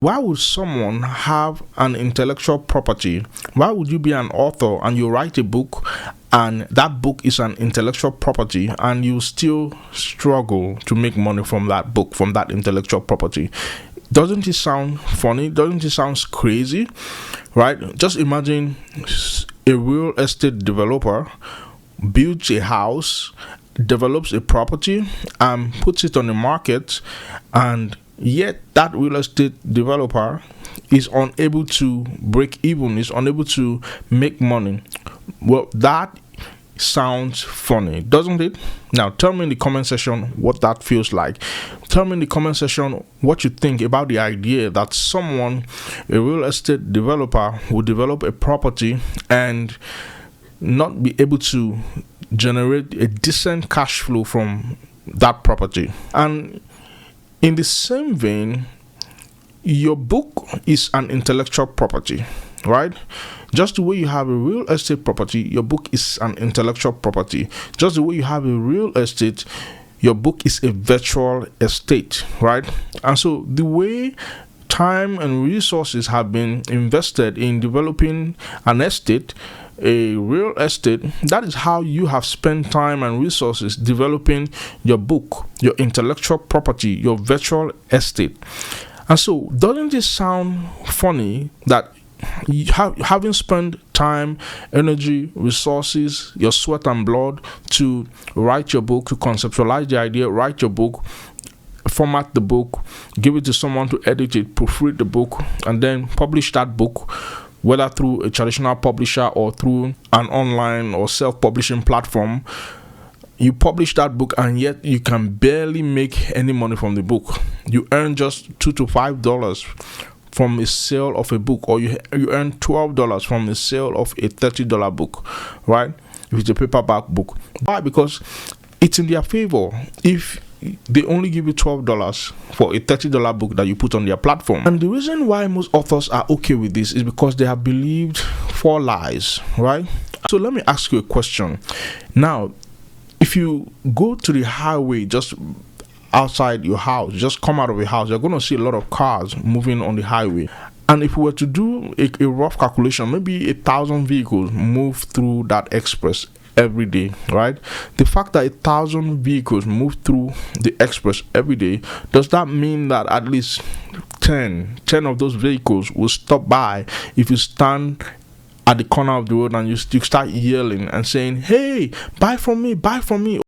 Why would someone have an intellectual property? Why would you be an author and you write a book and that book is an intellectual property and you still struggle to make money from that book, from that intellectual property? Doesn't it sound funny? Doesn't it sound crazy? Right? Just imagine a real estate developer builds a house, develops a property, and puts it on the market, and yet that real estate developer is unable to break even, is unable to make money. Well, that sounds funny, doesn't it? Now tell me in the comment section what that feels like. Tell me in the comment section what you think about the idea that someone, a real estate developer, will develop a property and not be able to generate a decent cash flow from that property. And in the same vein, your book is an intellectual property, right? Just the way you have a real estate property, your book is an intellectual property. Just the way you have a real estate, your book is a virtual estate, right? And so the way time and resources have been invested in developing an estate, a real estate, that is how you have spent time and resources developing your book, your intellectual property, your virtual estate. And so doesn't it sound funny that having spent time, energy, resources, your sweat and blood to write your book, to conceptualize the idea, write your book, format the book, give it to someone to edit it, proofread the book, and then publish that book, whether through a traditional publisher or through an online or self-publishing platform, you publish that book and yet you can barely make any money from the book. You earn just $2 to $5 from a sale of a book, or you earn $12 from the sale of a $30 book, right? If it's a paperback book. Why? Because it's in their favor. If they only give you $12 for a $30 book that you put on their platform. And the reason why most authors are okay with this is because they have believed 4 lies, right? So let me ask you a question. Now, if you go to the highway just outside your house, just come out of your house, you're going to see a lot of cars moving on the highway. And if we were to do a rough calculation, maybe 1,000 vehicles move through that express every day, right? The fact that 1,000 vehicles move through the express every day, does that mean that at least 10 of those vehicles will stop by if you stand at the corner of the road and you start yelling and saying, "Hey, buy from me, buy from me"?